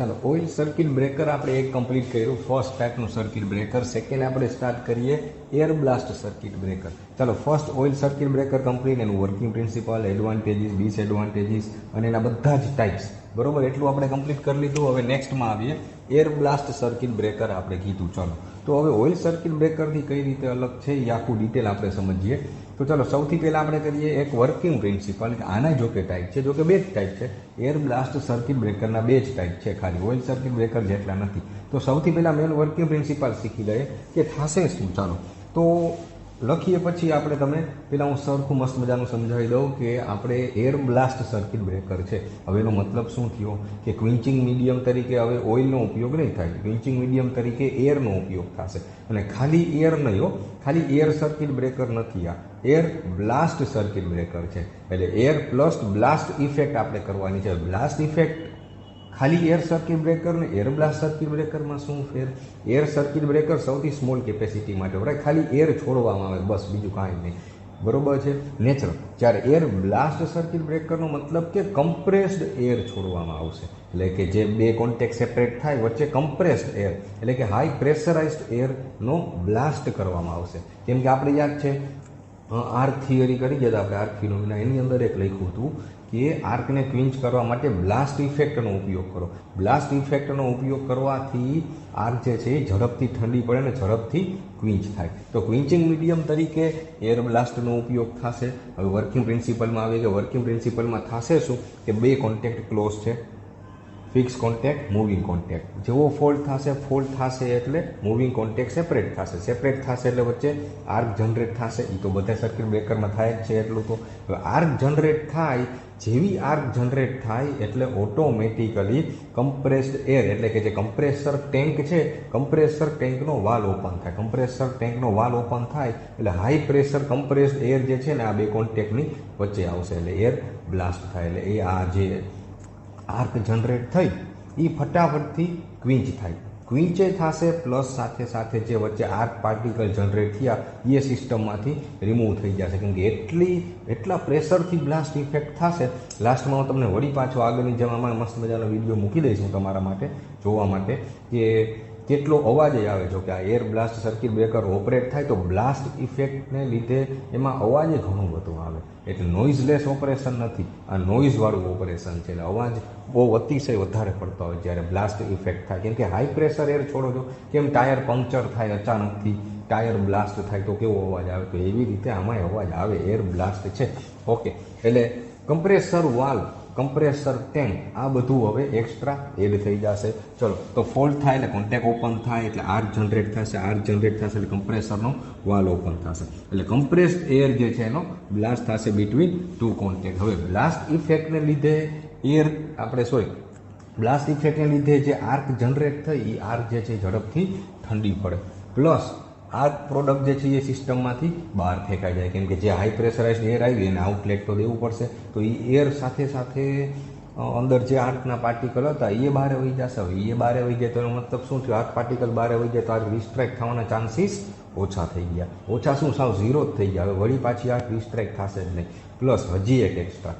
ચાલો oil circuit breaker આપણે એક કમ્પ્લીટ કર્યું, ફર્સ્ટ ટાઈપનું સર્કિટ બ્રેકર. સેકન્ડ આપણે સ્ટાર્ટ કરીએ એર બ્લાસ્ટ સર્કિટ બ્રેકર. ચાલો first oil circuit breaker complete, એનું વર્કિંગ પ્રિન્સિપલ, એડવાન્ટેજીસ, ડિસએડવાન્ટેજીસ અને એના બધા જ ટાઈપ્સ, બરોબર, એટલું આપણે કમ્પ્લીટ કરી લીધું. હવે નેક્સ્ટમાં આવીએ એર બ્લાસ્ટ સર્કિટ બ્રેકર આપણે કીધું. ચાલો તો હવે ઓઇલ સર્કિટ બ્રેકરથી કઈ રીતે અલગ છે એ આખું ડિટેલ આપણે સમજીએ. તો ચાલો સૌથી પહેલાં આપણે કરીએ એક વર્કિંગ પ્રિન્સિપલ. આના જો કે ટાઈપ છે, જો કે બે જ ટાઈપ છે. એર બ્લાસ્ટ સર્કિટ બ્રેકરના બે જ ટાઈપ છે, ખાલી ઓઇલ સર્કિટ બ્રેકર જેટલા નથી. તો સૌથી પહેલાં મેન વર્કિંગ પ્રિન્સિપલ શીખી લઈએ કે થશે શું. ચાલો તો લખીએ, પછી આપણે તમે પહેલાં હું સરખું મસ્ત મજાનું સમજાવી દઉં કે આપણે એર બ્લાસ્ટ સર્કિટ બ્રેકર છે. હવે એનો મતલબ શું થયો કે ક્વિન્ચિંગ મીડિયમ તરીકે હવે ઓઇલનો ઉપયોગ નહીં થાય, ક્વિન્ચિંગ મીડિયમ તરીકે એરનો ઉપયોગ થશે. અને ખાલી એર નહીં હો, ખાલી એર સર્કિટ બ્રેકર નથી, આ એર બ્લાસ્ટ સર્કિટ બ્રેકર છે. એટલે એર પ્લસ બ્લાસ્ટ ઇફેક્ટ આપણે કરવાની છે. બ્લાસ્ટ ઇફેક્ટ ખાલી એર સર્કિટ બ્રેકર ને એર બ્લાસ્ટ સર્કિટ બ્રેકરમાં શું ફેર? એર સર્કિટ બ્રેકર સૌથી સ્મોલ કેપેસિટી માટે વપરાય, ખાલી એર છોડવામાં આવે, બસ, બીજું કાંઈ નહીં, બરોબર છે, નેચરલ. જ્યારે એર બ્લાસ્ટ સર્કિટ બ્રેકરનો મતલબ કે કમ્પ્રેસ્ડ એર છોડવામાં આવશે. એટલે કે જે બે કોન્ટેક્ટ સેપરેટ થાય વચ્ચે કમ્પ્રેસ્ડ એર, એટલે કે હાઈ પ્રેશરાઇઝ્ડ એરનો બ્લાસ્ટ કરવામાં આવશે. કેમ કે આપણે યાદ છે આર્ક થિયરી કરી ગયા આપણે, આર્ક ફિનોમિના, એની અંદર એક લખ્યું હતું કે આર્કને ક્વિન્ચ કરવા માટે બ્લાસ્ટ ઇફેક્ટનો ઉપયોગ કરો. બ્લાસ્ટ ઇફેક્ટનો ઉપયોગ કરવાથી આર્ક જે છે એ ઝડપથી ઠંડી પડે ને ઝડપથી ક્વિન્ચ થાય. તો ક્વિન્ચિંગ મીડિયમ તરીકે એર બ્લાસ્ટનો ઉપયોગ થશે. હવે વર્કિંગ પ્રિન્સિપલમાં આવે કે વર્કિંગ પ્રિન્સિપલમાં થશે શું કે બે કોન્ટેક્ટ ક્લોઝ છે, ફિક્સ કોન્ટેક્ટ, મૂવિંગ કોન્ટેક્ટ. જેવો ફોલ્ટ થશે એટલે મૂવિંગ કોન્ટેક્ટ સેપરેટ થશે, સેપરેટ થશે એટલે વચ્ચે આર્ક જનરેટ થશે. એ તો બધા સર્કિટ બ્રેકરમાં થાય જ છે એટલું. તો હવે આર્ક જનરેટ થાય, જેવી આર્ક જનરેટ થાય એટલે ઓટોમેટિકલી કમ્પ્રેસ્ડ એર, એટલે કે જે કમ્પ્રેસર ટેન્ક છે, કમ્પ્રેસર ટેન્કનો વાલ ઓપન થાય. કમ્પ્રેસર ટેન્કનો વાલ ઓપન થાય એટલે હાઈ પ્રેશર કમ્પ્રેસ્ડ એર જે છે ને આ બે કોન્ટેક્ટની વચ્ચે આવશે એટલે એર બ્લાસ્ટ થાય. એટલે એ આ જે આર્ક જનરેટ થઈ એ ફટાફટથી ક્વિન્ચ થાય, ક્વિન્ચે થશે પ્લસ સાથે સાથે જે વચ્ચે આર્ક પાર્ટિકલ જનરેટ થયા એ સિસ્ટમમાંથી રિમૂવ થઈ જશે. કેમ કે એટલા પ્રેશરથી બ્લાસ્ટ ઇફેક્ટ થશે. લાસ્ટમાં હું તમને વળી પાછો આગળની જવામાં મસ્ત મજાનો વિડીયો મૂકી દઈશ હું તમારા માટે જોવા માટે કે કેટલો અવાજ આવે. જો કે આ air blast circuit breaker operate થાય તો બ્લાસ્ટ ઇફેક્ટને લીધે એમાં અવાજ ઘણું બધું આવે. એટલે નોઇઝલેસ ઓપરેશન નથી, આ નોઇઝવાળું ઓપરેશન છે. એટલે અવાજ બહુ અતિશય વધારે પડતો હોય જ્યારે બ્લાસ્ટ ઇફેક્ટ થાય. કેમ કે હાઈ પ્રેશર એર છોડો છો, કેમ ટાયર પંક્ચર થાય અચાનકથી, ટાયર બ્લાસ્ટ થાય તો કેવો અવાજ આવે, તો એવી રીતે આમાંય અવાજ આવે. એર બ્લાસ્ટ છે. ઓકે, એટલે કમ્પ્રેસર વાલ્વ, કમ્પ્રેસર ટેન્ક, આ બધું હવે એક્સ્ટ્રા એડ થઈ જશે. ચલો તો ફોલ્ટ થાય એટલે કોન્ટેક્ટ ઓપન થાય એટલે આર્ક જનરેટ થશે, આર્ક જનરેટ થશે એટલે કમ્પ્રેસરનો વાલ ઓપન થશે. એટલે કમ્પ્રેસ્ડ એર જે છે એનો બ્લાસ્ટ થશે બિટવીન ટુ કોન્ટેક્ટ. હવે બ્લાસ્ટ ઇફેક્ટને લીધે બ્લાસ્ટ ઇફેક્ટને લીધે જે આર્ક જનરેટ થઈ એ આર્ક જે છે ઝડપથી ઠંડી પડે, પ્લસ આર્ક પ્રોડક્ટ જે છે એ સિસ્ટમમાંથી બહાર ફેંકાઈ જાય. કેમ કે જે હાઈ પ્રેશરાઇઝ્ડ એર આવી એને આઉટલેટ તો દેવું પડશે, તો એ એર સાથે સાથે અંદર જે આર્કના પાર્ટિકલ હતા એ બહાર વહી જશે. હવે એ બહાર વહી જાય તો એનો મતલબ શું થયો? આર્ક પાર્ટિકલ બહાર વહી જાય તો આર્ક રિસ્ટ્રાઇક્ટ થવાના ચાન્સીસ ઓછા થઈ ગયા. ઓછા શું, સાવ ઝીરો જ થઈ ગયા. હવે વળી પાછી આર્ક રિસ્ટ્રાઇક્ટ થશે જ નહીં. પ્લસ હજી એક એક્સ્ટ્રા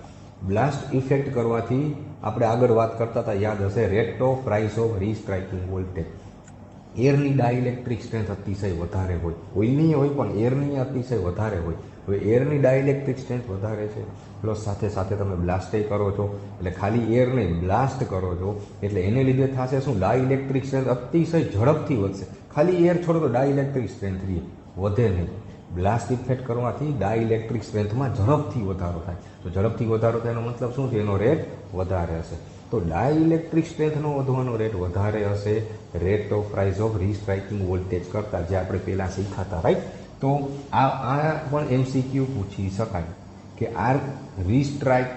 બ્લાસ્ટ ઇફેક્ટ કરવાથી આપણે આગળ વાત કરતા હતા, યાદ હશે, rate of rise of restriking voltage. એરની ડાઇલેક્ટ્રિક સ્ટ્રેન્થ અતિશય વધારે હોય, ઓઇલની હોય પણ એરની અતિશય વધારે હોય. હવે એરની ડાઇલેક્ટ્રિક સ્ટ્રેન્થ વધારે છે, પ્લસ સાથે સાથે તમે બ્લાસ્ટે કરો છો, એટલે ખાલી એર નહીં બ્લાસ્ટ કરો છો એટલે એને લીધે થશે શું? ડાઇલેક્ટ્રિક સ્ટ્રેન્થ અતિશય ઝડપથી વધશે. ખાલી એર છોડો તો ડાઇલેક્ટ્રિક સ્ટ્રેન્થ વધે નહીં. બ્લાસ્ટ ઇફેક્ટ કરવાથી ડાઇલેક્ટ્રિક સ્ટ્રેન્થમાં ઝડપથી વધારો થાય. તો ઝડપથી વધારો થાય એનો મતલબ શું છે? એનો રેટ વધારે હશે. તો ડાઇલેક્ટ્રિક સ્ટ્રેન્થનો વધવાનો રેટ વધારે હશે rate of rise of restriking voltage કરતાં, જે આપણે પહેલાં શીખાતા, રાઈટ? તો આ પણ એમસીક્યુ પૂછી શકાય કે આર્ક રીસ્ટ્રાઇક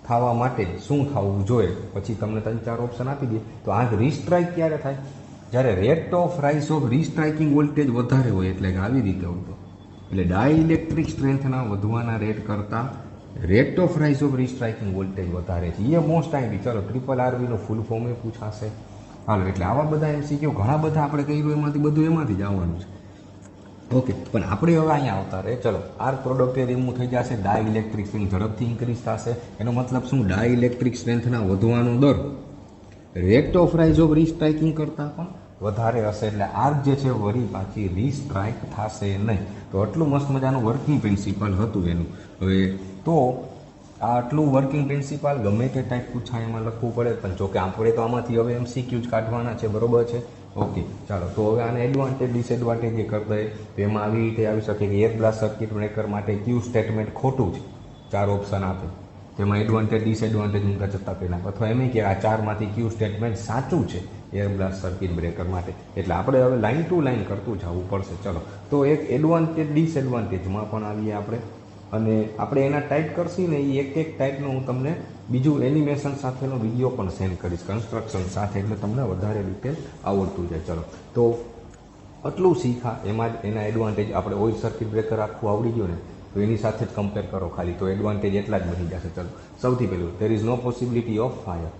થવા માટે શું થવું જોઈએ. પછી તમને 3-4 ઓપ્શન આપી દે. તો આર્ક રીસ્ટ્રાઇક ક્યારે થાય? જ્યારે rate of rise of restriking voltage વધારે હોય, એટલે કે આવી રીતે હોય. એટલે ડાઇલેક્ટ્રિક સ્ટ્રેન્થના વધવાના રેટ કરતાં rate of rise of restriking voltage વધારે છે. એ મોસ્ટ આઈમ્પી. ચલો RRRBનું ફૂલ ફોર્મ એ પૂછાશે. હાલો, એટલે આવા બધા એમસીક્યુ ઘણા બધા આપણે કર્યું એમાંથી જ આવવાનું છે. ઓકે, પણ આપણે હવે અહીંયા આવતા રહે. ચલો, આર્ક પ્રોડક્ટ રિમૂવ થઈ જશે, ડાઇલેક્ટ્રિક સ્ટ્રેન્થ ઝડપથી ઇન્ક્રીઝ થશે. એનો મતલબ શું? ડાઇલેક્ટ્રિક સ્ટ્રેન્થના વધવાનો દર રેટ ઓફ રાઇઝ ઓફ રીસ્ટ્રાઇકિંગ કરતાં પણ વધારે હશે, એટલે આર્ક જે છે વળી પાછી રીસ્ટ્રાઇક થશે નહીં. તો આટલું મસ્ત મજાનું વર્કિંગ પ્રિન્સિપલ હતું એનું. હવે તો આ આટલું વર્કિંગ પ્રિન્સિપલ ગમે તે ટાઈપ પૂછાય એમાં લખવું પડે, પણ જો કે આપણે તો આમાંથી હવે MCQ જ કાઢવાના છે, બરોબર છે. ઓકે, ચાલો તો હવે આને એડવાન્ટેજ ડિસએડવાન્ટેજ જે કરતા હોય તો એમાં આવી રીતે આવી શકે કે એર બ્લાસ્ટ સર્કિટ બ્રેકર માટે ક્યુ સ્ટેટમેન્ટ ખોટું છે, 4 ઓપ્શન આપે તેમાં એડવાન્ટેજ ડિસએડવાન્ટેજ મૂકતા જતા પહેલાં, અથવા એમ કે આ 4માંથી ક્યુ સ્ટેટમેન્ટ સાચું છે એર બ્લાસ્ટ સર્કિટ બ્રેકર માટે. એટલે આપણે હવે લાઇન ટુ લાઇન કરતું જવું પડશે. ચલો તો એક એડવાન્ટેજ ડિસએડવાન્ટેજમાં પણ આવીએ આપણે, અને આપણે એના ટાઈપ કરશી ને એ એક એક ટાઈપનું હું તમને બીજું એનિમેશન સાથેનો વિડીયો પણ સેન્ડ કરીશ કન્સ્ટ્રક્શન સાથે, એટલે તમને વધારે ડિટેલ આવડતું જાય. ચલો તો આટલું શીખા, એમાં જ એના એડવાન્ટેજ આપણે ઓઇલ સર્કિટ બ્રેકર આખું આવડી ગયું ને તો એની સાથે જ કમ્પેર કરો ખાલી, તો એડવાન્ટેજ એટલા જ બની જશે. ચલો સૌથી પહેલું, there is no possibility of fire.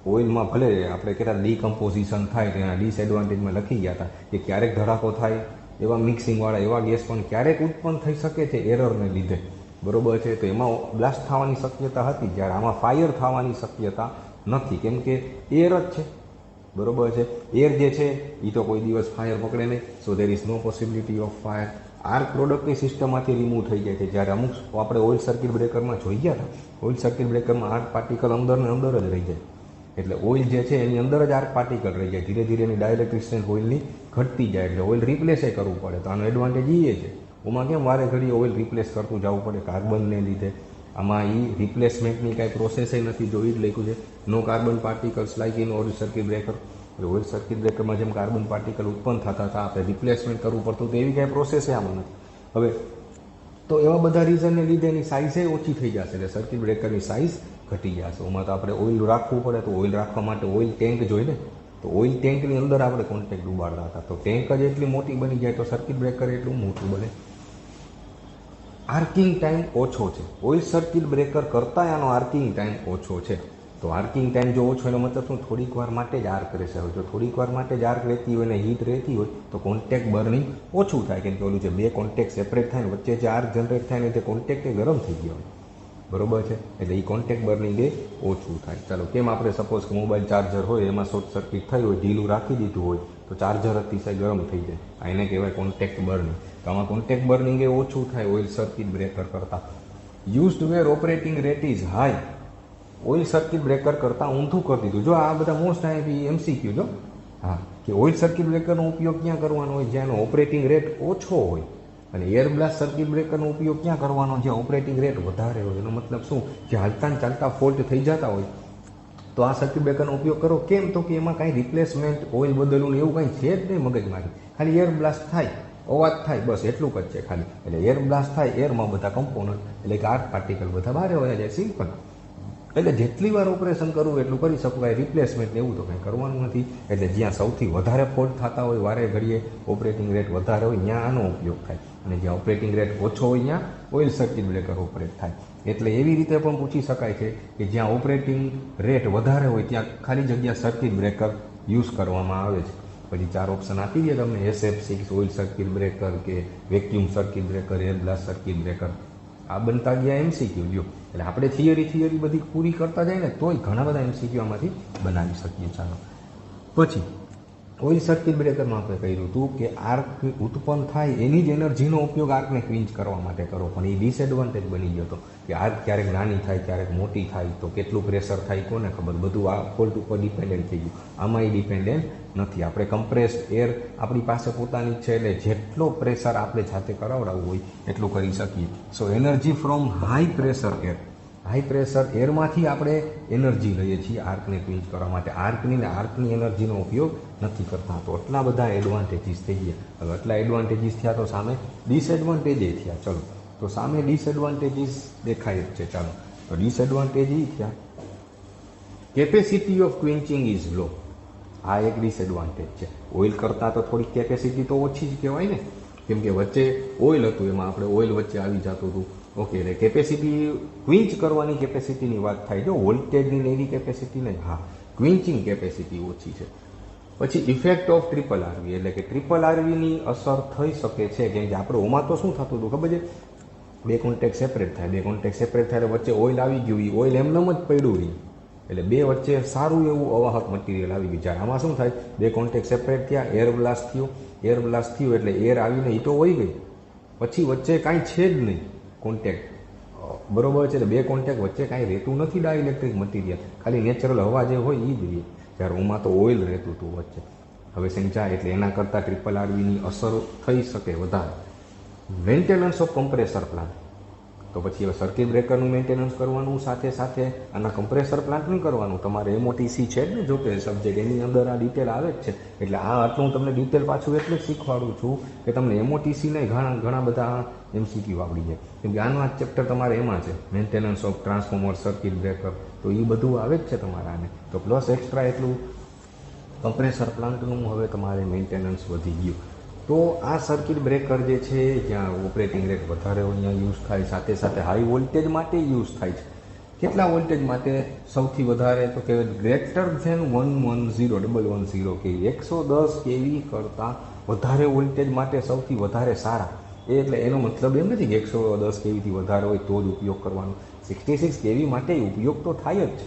ઓઇલમાં ભલે આપણે કહેતા ડીકમ્પોઝિશન થાય તો એના ડિસએડવાન્ટેજમાં લખી ગયા હતા કે ક્યારેક ધડાકો થાય, એવા મિક્સિંગવાળા એવા ગેસ પણ ક્યારેક ઉત્પન્ન થઈ શકે છે એરરને લીધે, બરોબર છે. તો એમાં બ્લાસ્ટ થવાની શક્યતા હતી, જ્યારે આમાં ફાયર થવાની શક્યતા નથી, કેમ કે એર જ છે, બરોબર છે. એર જે છે એ તો કોઈ દિવસ ફાયર પકડે નહીં. So there is no possibility of fire. Arc પ્રોડક્ટની સિસ્ટમમાંથી રિમૂવ થઈ જાય છે. જ્યારે અમુક આપણે ઓઇલ સર્કિટ બ્રેકરમાં જોઈ ગયા હતા, ઓઇલ સર્કિટ બ્રેકરમાં આર્ક પાર્ટિકલ અંદર ને અંદર જ રહી જાય, એટલે ઓઇલ જે છે એની અંદર જ આર્ક પાર્ટિકલ રહી જાય. ધીરે ધીરે એની ડાયલેક્ટ્રિક સ્ટ્રેન્થ ઓઇલની ઘટતી જાય, એટલે ઓઇલ રિપ્લેસ કરવું પડે. તો આનો એડવાન્ટેજ એ છે. ઓમાં કેમ વારે ઘડી ઓઇલ રિપ્લેસ કરતું જવું પડે કાર્બનને લીધે, આમાં એ રિપ્લેસમેન્ટની કાંઈ પ્રોસેસ નથી, જો એ જ લખ્યું છે no carbon particles like in oil circuit breaker. Oil circuit બ્રેકરમાં જેમ કાર્બન પાર્ટિકલ ઉત્પન્ન થતા હતા, આપણે રિપ્લેસમેન્ટ કરવું પડતું, તો એવી કાંઈ પ્રોસેસ આમાં નથી. હવે તો એવા બધા રીઝનને લીધે એની સાઇઝે ઓછી થઈ જશે, એટલે સર્કિટ બ્રેકરની સાઇઝ ઘટી જશે. ઓમાં તો આપણે ઓઇલ રાખવું પડે, તો ઓઇલ રાખવા માટે ઓઇલ ટેન્ક જોઈએ ને, તો ઓઇલ ટેન્કની અંદર આપણે કોન્ટેક્ટ ડૂબાડતા હતા, તો ટેન્ક જ એટલી મોટી બની જાય તો સર્કિટ બ્રેકર એટલું મોટું બને. આર્કિંગ ટાઈમ ઓછો છે, ઓઇલ સર્કિટ બ્રેકર કરતાં આનો આર્કિંગ ટાઈમ ઓછો છે. તો આર્કિંગ ટાઈમ જો ઓછો એનો મતલબ શું, થોડીક વાર માટે જ આર્ક રહેશે. જો થોડીક વાર માટે જ આર્ક રહેતી હોય ને હીટ રહેતી હોય તો કોન્ટેક્ટ બર્નિંગ ઓછું થાય, કેમ કે ઓલું જે બે કોન્ટેક્ટ સેપરેટ થાય ને વચ્ચે જે આર્ક જનરેટ થાય ને તે કોન્ટેક્ટ એ ગરમ થઈ ગયો હોય, બરોબર છે. એટલે એ કોન્ટેક્ટ બર્નિંગ એ ઓછું થાય. ચાલો કેમ આપણે સપોઝ કે મોબાઈલ ચાર્જર હોય એમાં શોર્ટ સર્કિટ થઈ હોય, ઢીલું રાખી દીધું હોય તો ચાર્જર અતિશય ગરમ થઈ જાય, આ એને કહેવાય કોન્ટેક્ટ બર્નિંગ. તો આમાં કોન્ટેક્ટ બર્નિંગ એ ઓછું થાય ઓઇલ સર્કિટ બ્રેકર કરતાં. Used where operating rate is high, oil circuit breaker કરતાં ઊંધું કરી દીધું. જો આ બધા મોસ્ટ MCQ જો, હા, કે ઓઇલ સર્કિટ બ્રેકરનો ઉપયોગ ક્યાં કરવાનો હોય, જ્યાં ઓપરેટિંગ રેટ ઓછો હોય, અને એર બ્લાસ્ટ સર્કિટ બ્રેકરનો ઉપયોગ ક્યાં કરવાનો, જ્યાં ઓપરેટિંગ રેટ વધારે હોય. એનો મતલબ શું, જે હાલતા ચાલતા ફોલ્ટ થઈ જતા હોય તો આ સર્કિટ બ્રેકરનો ઉપયોગ કરો. કેમ, તો કે એમાં કાંઈ રિપ્લેસમેન્ટ ઓઇલ બદલવું એવું કાંઈ છે જ નહીં મગજમાંથી, ખાલી એર બ્લાસ્ટ થાય, અવાજ થાય, બસ એટલું જ છે ખાલી. એટલે એર બ્લાસ્ટ થાય, એરમાં બધા કમ્પોનન્ટ એટલે કે આર્ક પાર્ટિકલ બધા બહાર હોય જાય, સિમ્પલ. એટલે જેટલી વાર ઓપરેશન કરવું એટલું કરી શકું, કાંઈ રિપ્લેસમેન્ટ એવું તો કંઈ કરવાનું નથી. એટલે જ્યાં સૌથી વધારે ફોલ્ટ થતા હોય, વારે ઘડીએ ઓપરેટિંગ રેટ વધારે હોય, ત્યાં આનો ઉપયોગ થાય, અને જ્યાં ઓપરેટિંગ રેટ ઓછો હોય ત્યાં ઓઇલ સર્કિટ બ્રેકર ઓપરેટ થાય. એટલે એવી રીતે પણ પૂછી શકાય છે કે જ્યાં ઓપરેટિંગ રેટ વધારે હોય ત્યાં ખાલી જગ્યા સર્કિટ બ્રેકર યુઝ કરવામાં આવે છે. પછી 4 ઓપ્શન આપી દે તમને, SF6 ઓઇલ સર્કિટ બ્રેકર કે vacuum circuit breaker, air blast circuit breaker. આ બનતા ગયા MCQ લ્યો. એટલે આપણે થિયરી બધી પૂરી કરતા જાય ને તોય ઘણા બધા MCQ આમાંથી બનાવી શકીએ. ચાલો પછી ઓઇલ સર્કિટ બ્રેકરમાં આપણે કહ્યું હતું કે આર્ક ઉત્પન્ન થાય એની જ એનર્જીનો ઉપયોગ આર્કને ક્વિન્ચ કરવા માટે કરો, પણ એ ડિસએડવાન્ટેજ બની ગયો હતો કે આર્ક ક્યારેક નાની થાય, ક્યારેક મોટી થાય, તો કેટલું પ્રેશર થાય કોને ખબર, બધું આ ફોલ્ટ ઉપર ડિપેન્ડન્ટ થઈ ગયું. આમાં એ ડિપેન્ડન્ટ નથી. આપણે કમ્પ્રેસ્ડ એર આપણી પાસે પોતાની છે, એટલે જેટલો પ્રેશર આપણે જાતે કરાવડાવવું હોય એટલું કરી શકીએ. So energy from high pressure air, high pressure એરમાંથી આપણે એનર્જી લઈએ છીએ આર્કને ક્વિન્ચ કરવા માટે. આર્કની એનર્જીનો ઉપયોગ નથી કરતા. તો આટલા બધા એડવાન્ટેજીસ થઈ ગયા. હવે આટલા એડવાન્ટેજીસ થયા તો સામે ડિસએડવાન્ટેજ એ થયા. ચલો તો સામે ડિસએડવાન્ટેજીસ દેખાય જ છે. ચાલો તો ડિસએડવાન્ટેજ એ થયા, કેપેસિટી ઓફ ક્વિન્ચિંગ ઇઝ લો. આ એક ડિસએડવાન્ટેજ છે. ઓઇલ કરતાં તો થોડીક કેપેસિટી તો ઓછી જ કહેવાય ને, કેમ કે વચ્ચે ઓઇલ હતું, એમાં આપણે ઓઇલ વચ્ચે આવી જતું હતું. ઓકે, એટલે કેપેસિટી ક્વિન્ચ કરવાની કેપેસિટીની વાત થાય, જો વોલ્ટેજની એવી કેપેસિટી નહીં. હા, ક્વિન્ચિંગ કેપેસિટી ઓછી છે. પછી ઇફેક્ટ ઓફ ટ્રિપલ આરવી, એટલે કે ટ્રિપલ આરવીની અસર થઈ શકે છે, કેમ કે આપણે ઓમાં તો શું થતું હતું ખબર છે, બે કોન્ટેક્ટ સેપરેટ થાય, બે કોન્ટેક્ટ સેપરેટ થાય વચ્ચે ઓઇલ આવી ગયું, એ ઓઇલ એમનેમ જ પડ્યું રહી, એટલે બે વચ્ચે સારું એવું અવાહક મટીરિયલ આવી ગયું. જ્યારે આમાં શું થાય, બે કોન્ટેક્ટ સેપરેટ થયા, એર બ્લાસ્ટ થયું એટલે એર આવીને હીટો વહી ગઈ, પછી વચ્ચે કાંઈ છે જ નહીં કોન્ટેક્ટ, બરોબર છે. એટલે બે કોન્ટેક્ટ વચ્ચે કાંઈ રહેતું નથી ડાઇલેક્ટ્રિક મટીરિયલ, ખાલી નેચરલ હવા જે હોય એ જ રહે. જ્યારે ઓમાં તો ઓઇલ રહેતું હતું વચ્ચે. હવે સમજાય, એટલે એના કરતાં ટ્રિપલ આરવીની અસર થઈ શકે વધારે. મેન્ટેનન્સ ઓફ કમ્પ્રેસર પ્લાન્ટ, તો પછી હવે સર્કિટ બ્રેકરનું મેન્ટેનન્સ કરવાનું, સાથે સાથે આના કમ્પ્રેસર પ્લાન્ટનું કરવાનું. તમારે એમઓટીસી છે જ ને, જો કે સબ્જેક્ટ એની અંદર આ ડિટેલ આવે જ છે. એટલે આ આટલું હું તમને ડિટેલ પાછું એટલે જ શીખવાડું છું કે તમને એમઓટીસી નહીં ઘણા બધા એમસીક્યુ આવડી જાય. કેમ કે આનું આ ચેપ્ટર તમારે એમાં છે, maintenance of transformer, circuit breaker, તો એ બધું આવે જ છે તમારા આને. તો પ્લસ એક્સ્ટ્રા એટલું કમ્પ્રેસર પ્લાન્ટનું હવે તમારે મેન્ટેનન્સ વધી ગયું. તો આ સર્કિટ બ્રેકર જે છે, જ્યાં ઓપરેટિંગ રેટ વધારે હોય ત્યાં યુઝ થાય, સાથે સાથે હાઈ વોલ્ટેજ માટે યુઝ થાય છે. કેટલા વોલ્ટેજ માટે સૌથી વધારે, તો કે ગ્રેટર ધેન 110 કેવી, 110 કેવી કરતાં વધારે વોલ્ટેજ માટે સૌથી વધારે સારા. એટલે એનો મતલબ એમ નથી કે 110 કેવીથી વધારે હોય તો જ ઉપયોગ કરવાનો. 66 કેવી માટે ઉપયોગ તો થાય જ,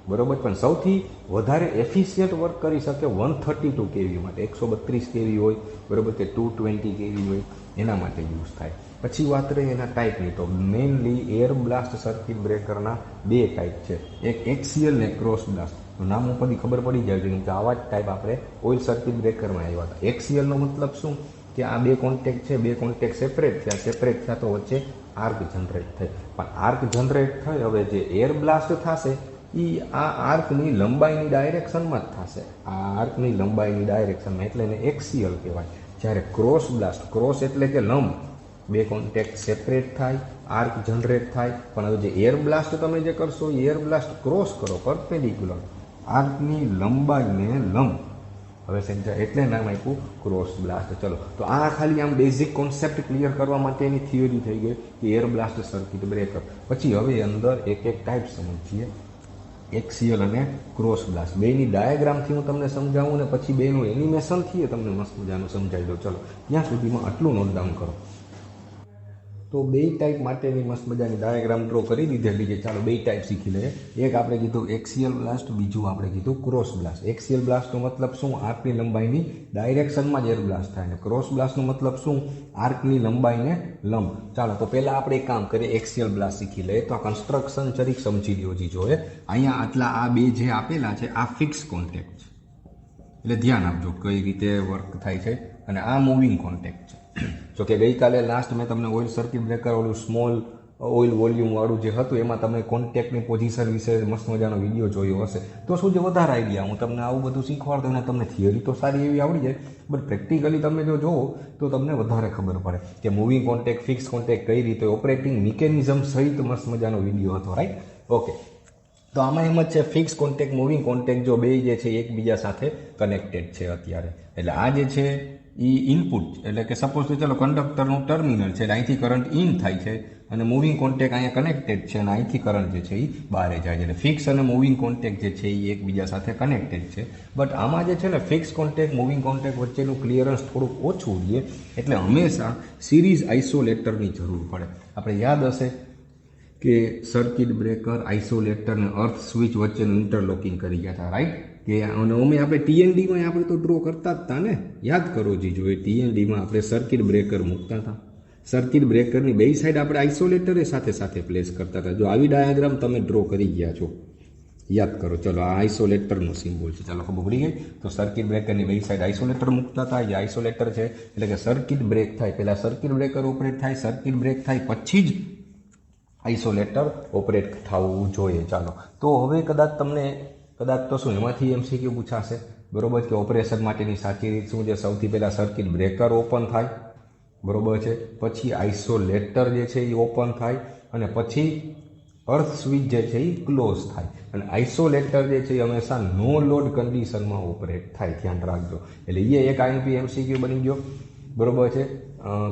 બરોબર, પણ સૌથી વધારે એફિશિયન્ટ વર્ક કરી શકે 132 કેવી માટે, 132 કેવી હોય, બરોબર, કે 220 કેવી હોય, એના માટે યુઝ થાય. પછી વાત રહી એના ટાઈપની, તો મેઇનલી એર બ્લાસ્ટ સર્કિટ બ્રેકરના બે ટાઈપ છે, એક એક્સિયલ ને ક્રોસ બ્લાસ્ટ. નામ ઉપરથી ખબર પડી જાય છે કે આવા જ ટાઈપ આપણે ઓઇલ સર્કિટ બ્રેકરમાં આવ્યા હતા. એક્સિયલનો મતલબ શું, કે આ બે કોન્ટેક્ટ છે, બે કોન્ટેક્ટ સેપરેટ થયા તો વચ્ચે આર્ક જનરેટ થઈ. પણ આર્ક જનરેટ થઈ, હવે જે એર બ્લાસ્ટ થશે એ આ આર્કની લંબાઈની ડાયરેક્શનમાં જ થશે, આ આર્કની લંબાઈની ડાયરેક્શનમાં, એટલે એને એક્સિયલ કહેવાય. જ્યારે ક્રોસ બ્લાસ્ટ, ક્રોસ એટલે કે લંબ, બે કોન્ટેક્ટ સેપરેટ થાય, આર્ક જનરેટ થાય. પણ હવે જે એર બ્લાસ્ટ તમે જે કરશો, એર બ્લાસ્ટ ક્રોસ કરો, પરપેન્ડિક્યુલર, આર્કની લંબાઈને લંબ. હવે સમજાય, એટલે નામ આપ્યું ક્રોસ બ્લાસ્ટ. ચલો, તો આ ખાલી આમ બેઝિક કોન્સેપ્ટ ક્લિયર કરવા માટેની થિયરી થઈ ગઈ કે એર બ્લાસ્ટ સર્કિટ બ્રેકર. પછી હવે અંદર એક એક ટાઈપ સમજીએ, એક્સિયલ અને ક્રોસ બ્લાસ્ટ. બેની ડાયાગ્રામથી હું તમને સમજાવું ને પછી બેનું એનિમેશનથી તમને મસ્ત મજાનું સમજાવી દઉં. ચલો, ત્યાં સુધીમાં આટલું નોટ ડાઉન કરો. તો બે ટાઈપ માટેની મસ્ત મજાની ડાયાગ્રામ ડ્રો કરી દીધેલી છે. ચાલો બે ટાઈપ શીખી લઈએ. એક આપણે કીધું એક્સિયલ બ્લાસ્ટ, બીજું આપણે કીધું ક્રોસ બ્લાસ્ટ. એક્સિયલ બ્લાસ્ટનો મતલબ શું, આર્કની લંબાઈની ડાયરેક્શનમાં જ એર બ્લાસ્ટ થાય. અને ક્રોસ બ્લાસ્ટનો મતલબ શું, આર્કની લંબાઈને લંબ. ચાલો, તો પહેલાં આપણે એક કામ કરીએ, એક્સિયલ બ્લાસ્ટ શીખી લઈએ. તો આ કન્સ્ટ્રક્શન જરીક સમજી લ્યો જી. જોઈએ અહીંયા આટલા આ બે જે આપેલા છે આ ફિક્સ કોન્ટેક્ટ છે, એટલે ધ્યાન આપજો કઈ રીતે વર્ક થાય છે. અને આ મૂવિંગ કોન્ટેક્ટ છે. જો કે ગઈકાલે લાસ્ટ મેં તમને ઓઇલ સર્કિટ બ્રેકર ઓલું સ્મોલ ઓઇલ વોલ્યુમ વાળું જે હતું એમાં તમે કોન્ટેક્ટની પોઝિશન વિશે મસ્ત મજાનો વિડીયો જોયો હશે. તો શું છે, વધારે આઈડિયા, હું તમને આવું બધું શીખવાડતો અને તમને થિયરી તો સારી એવી આવડી જાય, બટ પ્રેક્ટિકલી તમે જો જોવો તો તમને વધારે ખબર પડે કે મૂવિંગ કોન્ટેક્ટ, ફિક્સ કોન્ટેક્ટ કઈ રીતે, ઓપરેટિંગ મિકેનિઝમ સહિત મસ્ત મજાનો વિડીયો હતો, રાઈટ? ઓકે, તો આમાં એમ જ છે, ફિક્સ કોન્ટેક્ટ, મૂવિંગ કોન્ટેક્ટ, જો બે જે છે એકબીજા સાથે કનેક્ટેડ છે અત્યારે. એટલે આ જે છે એ ઇનપુટ, એટલે કે સપોઝ તો ચલો કંડક્ટરનું ટર્મિનલ છે, એટલે અહીંથી કરંટ ઇન થાય છે, અને મૂવિંગ કોન્ટેક્ટ અહીંયા કનેક્ટેડ છે, અને અહીંથી કરંટ જે છે એ બહાર જાય છે. એટલે ફિક્સ અને મૂવિંગ કોન્ટેક્ટ જે છે એ એકબીજા સાથે કનેક્ટેડ છે. બટ આમાં જે છે ને, ફિક્સ કોન્ટેક્ટ, મૂવિંગ કોન્ટેક્ટ વચ્ચેનું ક્લિયરન્સ થોડુંક ઓછું રહે, એટલે હંમેશા સિરીઝ આઇસોલેટરની જરૂર પડે. આપણે યાદ હશે કે સર્કિટ બ્રેકર, આઇસોલેટર અને અર્થ સ્વિચ વચ્ચેનું ઇન્ટરલોકિંગ કરી ગયા હતા, રાઈટ? કે અને અમે આપણે ટીએનડીમાં આપણે તો ડ્રો કરતા જ હતા ને, યાદ કરો જી. જો એ ટીએનડીમાં આપણે સર્કિટ બ્રેકર મૂકતા હતા, સર્કિટ બ્રેકરની બે સાઈડ આપણે આઇસોલેટરે સાથે સાથે પ્લેસ કરતા હતા. જો આવી ડાયાગ્રામ તમે ડ્રો કરી ગયા છો, યાદ કરો. ચલો, આ આઇસોલેટરનો સિમ્બોલ છે. ચાલો, ખબર પડી ગઈ. તો સર્કિટ બ્રેકરની બે સાઈડ આઇસોલેટર મૂકતા હતા. એ આઇસોલેટર છે એટલે કે સર્કિટ બ્રેક થાય પહેલાં સર્કિટ બ્રેકર ઓપરેટ થાય, સર્કિટ બ્રેક થાય પછી જ આઇસોલેટર ઓપરેટ થવું જોઈએ. ચાલો, તો હવે કદાચ તો શું એમાંથી એમસીક્યુ પૂછાશે, બરોબર, કે ઓપરેશન માટેની સાચી રીત શું છે. સૌથી પહેલાં સર્કિટ બ્રેકર ઓપન થાય, બરોબર છે, પછી આઇસોલેટર જે છે એ ઓપન થાય, અને પછી અર્થ સ્વિચ જે છે એ ક્લોઝ થાય. અને આઇસોલેટર જે છે એ હંમેશા નો લોડ કન્ડિશનમાં ઓપરેટ થાય, ધ્યાન રાખજો. એટલે એ એક આઈએમપી એમસીક્યુ બની ગયો, બરોબર છે,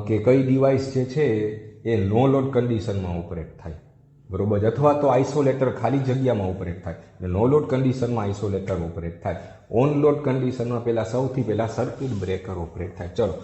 કે કઈ ડિવાઇસ જે છે એ નો લોડ કન્ડિશનમાં ઓપરેટ થાય, બરોબર, અથવા તો આઇસોલેટર ખાલી જગ્યામાં ઓપરેટ થાય. એટલે નો લોડ કન્ડિશનમાં આઇસોલેટર ઓપરેટ થાય. ઓન લોડ કન્ડિશનમાં સૌથી પહેલાં સર્કિટ બ્રેકર ઓપરેટ થાય. ચલો,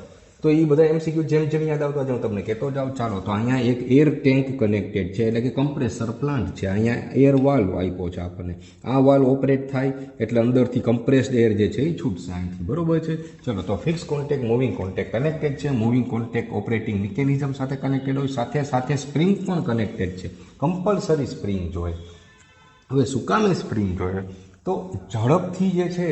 તો એ બધા એમસીક્યુ જેમ જેમ યાદ આવતા જાઉં તમને કહેતો જાઉં. ચાલો, તો અહીંયા એક એર ટેન્ક કનેક્ટેડ છે, એટલે કે કમ્પ્રેસર પ્લાન્ટ છે. અહીંયા એર વાલ્વ આપ્યો છે આપણને. આ વાલ્વ ઓપરેટ થાય એટલે અંદરથી કમ્પ્રેસ્ડ એર જે છે એ છૂટશે અહીંથી, બરોબર છે. ચલો, તો fix contact, moving contact connected છે. મૂવિંગ કોન્ટેક્ટ ઓપરેટિંગ મિકેનિઝમ સાથે કનેક્ટેડ હોય, સાથે સાથે સ્પ્રિંગ પણ કનેક્ટેડ છે. કમ્પલસરી સ્પ્રિંગ જોઈએ. હવે શું કામ એ સ્પ્રિંગ જોઈએ? તો ઝડપથી જે છે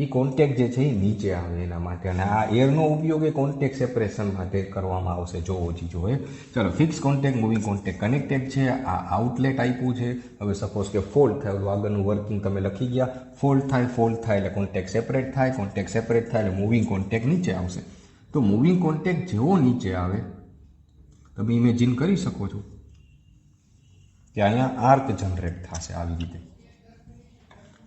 એ કોન્ટેક્ટ જે છે એ નીચે આવે એના માટે, અને આ એરનો ઉપયોગ એ કોન્ટેક્ટ સેપરેશન માટે કરવામાં આવશે, જો ઓછી જોઈએ. ચાલો, fix contact, moving contact connected છે. આ આઉટલેટ આપ્યું છે. હવે સપોઝ કે ફોલ્ટ થાય, આગળનું વર્કિંગ તમે લખી ગયા. ફોલ્ટ થાય એટલે કોન્ટેક્ટ સેપરેટ થાય. કોન્ટેક્ટ સેપરેટ થાય એટલે મૂવિંગ કોન્ટેક્ટ નીચે આવશે. તો મૂવિંગ કોન્ટેક્ટ જેવો નીચે આવે, તમે ઇમેજિન કરી શકો છો કે અહીંયા આર્ક જનરેટ થશે આવી રીતે.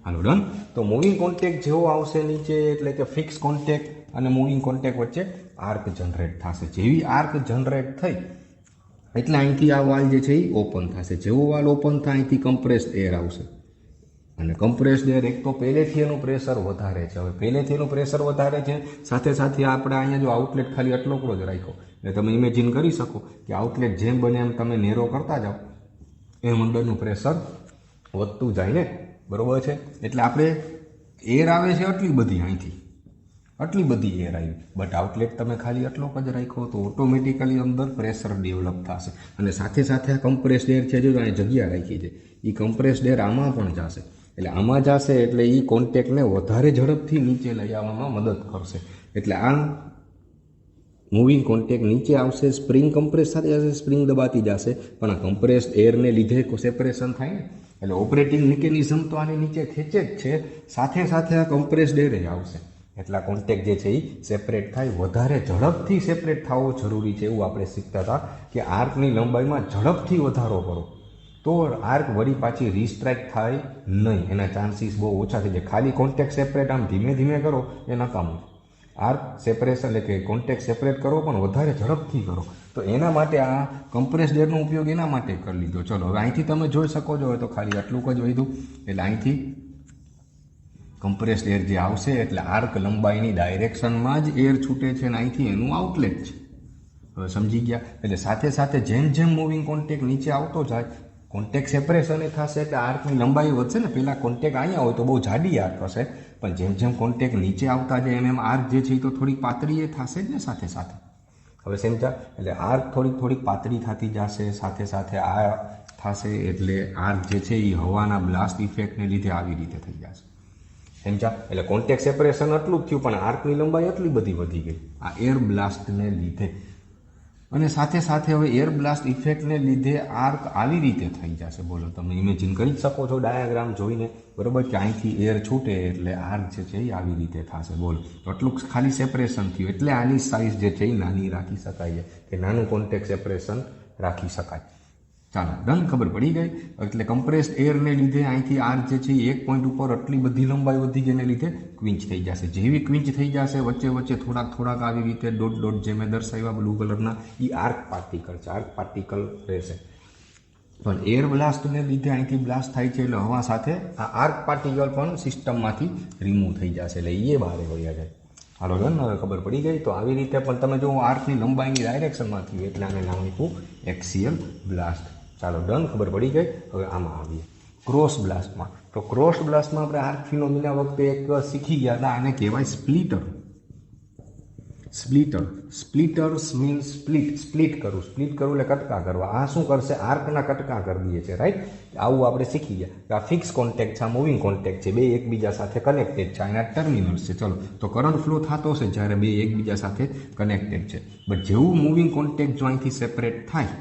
હાલો, ડન. તો મૂવિંગ કોન્ટેક્ટ જેવો આવશે નીચે, એટલે કે ફિક્સ કોન્ટેક્ટ અને મૂવિંગ કોન્ટેક્ટ વચ્ચે આર્ક જનરેટ થશે. જેવી આર્ક જનરેટ થઈ એટલે અહીંથી આ વાલ જે છે એ ઓપન થશે. જેવો વાલ ઓપન થાય અહીંથી કમ્પ્રેસ્ડ એર આવશે, અને કમ્પ્રેસ્ડ એર એક તો પહેલેથી એનું પ્રેશર વધારે છે. હવે પહેલેથી એનું પ્રેશર વધારે છે, સાથે સાથે આપણે અહીંયા જો આઉટલેટ ખાલી આટલો જ રાખ્યો, એટલે તમે ઇમેજિન કરી શકો કે આઉટલેટ જેમ બને એમ તમે નેરો કરતા જાઓ એમ અંદરનું પ્રેશર વધતું જાય ને, બરોબર છે. એટલે આપણે એર આવે છે આટલી બધી, અહીંથી આટલી બધી એર આવી, બટ આઉટલેટ તમે ખાલી આટલો જ રાખ્યો તો ઓટોમેટિકલી અંદર પ્રેશર ડેવલપ થશે. અને સાથે સાથે આ કમ્પ્રેસ્ડ એર છે, જો અહીં જગ્યા રાખી છે, એ કમ્પ્રેસ્ડ એર આમાં પણ જશે. એટલે આમાં જશે એટલે એ કોન્ટેક્ટને વધારે ઝડપથી નીચે લઈ આવવામાં મદદ કરશે. એટલે આ મૂવિંગ કોન્ટેક્ટ નીચે આવશે, સ્પ્રિંગ કમ્પ્રેસ થતી જશે, સ્પ્રિંગ દબાતી જશે, પણ આ કમ્પ્રેસ્ડ એરને લીધે સેપરેશન થાય ને, એટલે ઓપરેટિંગ મિકેનિઝમ તો આની નીચે ખેંચે જ છે, સાથે સાથે આ કમ્પ્રેસ્ડ એર આવશે. એટલા કોન્ટેક્ટ જે છે એ સેપરેટ થાય, વધારે ઝડપથી સેપરેટ થવો જરૂરી છે. એવું આપણે શીખતા હતા કે આર્કની લંબાઈમાં ઝડપથી વધારો કરો તો આર્ક વળી પાછી રીસ્ટ્રાઇક થાય નહીં, એના ચાન્સીસ બહુ ઓછા થઈ જાય. ખાલી કોન્ટેક્ટ સેપરેટ આમ ધીમે ધીમે કરો એ નકામું. આર્ક સેપરેશન એટલે કે કોન્ટેક્ટ સેપરેટ કરો પણ વધારે ઝડપથી કરો. તો એના માટે આ કમ્પ્રેસ્ડ એરનો ઉપયોગ એના માટે કરી લીધો. ચલો, હવે અહીંથી તમે જોઈ શકો છો, તો ખાલી આટલું જ વધ્યું, એટલે અહીંથી કમ્પ્રેસ્ડ એર જે આવશે એટલે આર્ક લંબાઈની ડાયરેક્શનમાં જ એર છૂટે છે, અને અહીંથી એનું આઉટલેટ છે. હવે સમજી ગયા? એટલે સાથે સાથે જેમ જેમ મૂવિંગ કોન્ટેક્ટ નીચે આવતો જાય, કોન્ટેક્ટ સેપરેશન એ થશે એટલે આર્કની લંબાઈ વધશે ને. પહેલાં કોન્ટેક્ટ અહીંયા હોય તો બહુ જાડી આર્ક હશે, પણ જેમ જેમ કોન્ટેક્ટ નીચે આવતા જાય એમ આર્ક જે છે એ તો થોડીક પાતળી એ થશે જ ને સાથે સાથે. હવે સમજા? એટલે આર્ક થોડીક પાતળી થતી જશે, સાથે સાથે આ થશે, એટલે આર્ક જે છે એ હવાના બ્લાસ્ટ ઇફેક્ટને લીધે આવી રીતે થઈ જશે. સમજા? એટલે કોન્ટેક્ટ સેપરેશન આટલું જ થયું, પણ આર્કની લંબાઈ આટલી બધી વધી ગઈ આ એર બ્લાસ્ટને લીધે. અને સાથે સાથે હવે એર બ્લાસ્ટ ઇફેક્ટને લીધે આર્ક આવી રીતે થઈ જશે. બોલો, તમે ઇમેજિન કરી જ શકો છો ડાયાગ્રામ જોઈને, બરોબર, કે અહીંથી એર છૂટે એટલે આર્ક જે છે એ આવી રીતે થશે. બોલો, આટલું ખાલી સેપરેશન થયું, એટલે આની સાઇઝ જે છે એ નાની રાખી શકાય છે, કે નાનું કોન્ટેક્ટ સેપરેશન રાખી શકાય. ચાલો, ડન. ખબર પડી ગઈ. એટલે કમ્પ્રેસ્ડ એરને લીધે અહીંથી આર્ક જે છે એ એક પોઈન્ટ ઉપર આટલી બધી લંબાઈ વધી ગઈને લીધે ક્વિંચ થઈ જશે. જેવી ક્વિંચ થઈ જશે, વચ્ચે વચ્ચે થોડાક આવી રીતે ડોટ જે મેં દર્શાવ્યા બ્લુ કલરના, એ આર્ક પાર્ટિકલ છે, આર્ક પાર્ટિકલ રહેશે. પણ એર બ્લાસ્ટને લીધે અહીંથી બ્લાસ્ટ થાય છે એટલે હવા સાથે આ આર્ક પાર્ટિકલ પણ સિસ્ટમમાંથી રિમૂવ થઈ જશે, એટલે એ બહાર વળ્યા જાય. હાલો ડન. હવે ખબર પડી ગઈ. તો આવી રીતે પણ તમે જો આર્કની લંબાઈની ડાયરેક્શનમાંથી, એટલે આને નામ આપ્યું એક્સિયલ બ્લાસ્ટ. ચાલો, ડન. ખબર પડી ગઈ. હવે આમાં આવીએ ક્રોસ બ્લાસ્ટમાં. તો ક્રોસ બ્લાસ્ટમાં આપણે આર્ક ફિનોમિના વખતે એક શીખી ગયા હતા, આને કહેવાય સ્પ્લિટર. સ્પ્લિટર્સ મીન્સ સ્પ્લિટ કરવું એટલે કટકા કરવા. આ શું કરશે? આર્કના કટકા કરી દે છે, રાઈટ. આવું આપણે શીખી ગયા. આ ફિક્સ કોન્ટેક્ટ છે, આ મૂવિંગ કોન્ટેક્ટ છે, બે એકબીજા સાથે કનેક્ટેડ છે, આના ટર્મિનલ્સ છે. ચલો, તો કરંટ ફ્લો થતો હશે જ્યારે બે એકબીજા સાથે કનેક્ટેડ છે. બટ જેવું મૂવિંગ કોન્ટેક્ટ જો અહીંથી સેપરેટ થાય,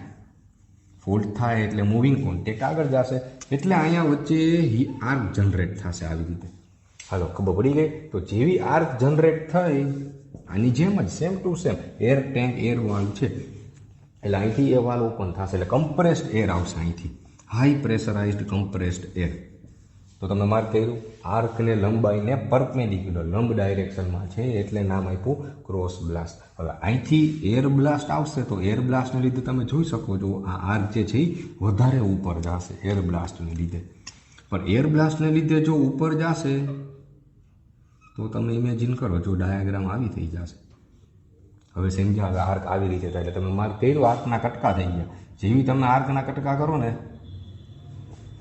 ફોલ્ટ થાય એટલે મૂવિંગ કોન્ટેક્ટ આગળ જશે, એટલે અહીંયા વચ્ચે આર્ક જનરેટ થશે આવી રીતે. હાલો, ખબર પડી ગઈ. તો જેવી આર્ક જનરેટ થઈ, આની જેમ જ same to same air tank air valve છે, એટલે અહીંથી એ વાલ્વ ઓપન થશે એટલે કમ્પ્રેસ્ડ એર આવશે અહીંથી, હાઈ પ્રેશરાઇઝ્ડ કમ્પ્રેસ્ડ એર. તો તમે માર્ક કર્યું, આર્કને લંબાઈને પરપેન્ડિક્યુલર લંબ ડાયરેક્શનમાં છે એટલે નામ આપ્યું ક્રોસ બ્લાસ્ટ. હવે અહીંથી એર બ્લાસ્ટ આવશે તો એર બ્લાસ્ટને લીધે તમે જોઈ શકો છો આ આર્ક જે છે એ વધારે ઉપર જશે એર બ્લાસ્ટને લીધે. પણ એર બ્લાસ્ટને લીધે જો ઉપર જશે તો તમે ઇમેજિન કરો, જો ડાયાગ્રામ આવી થઈ જશે. હવે સમજ્યા? હવે આર્ક આવી રીતે થાય એટલે તમે માર્ક કર્યું, આર્કના કટકા થઈ ગયા. જેવી તમે આર્કના કટકા કરો ને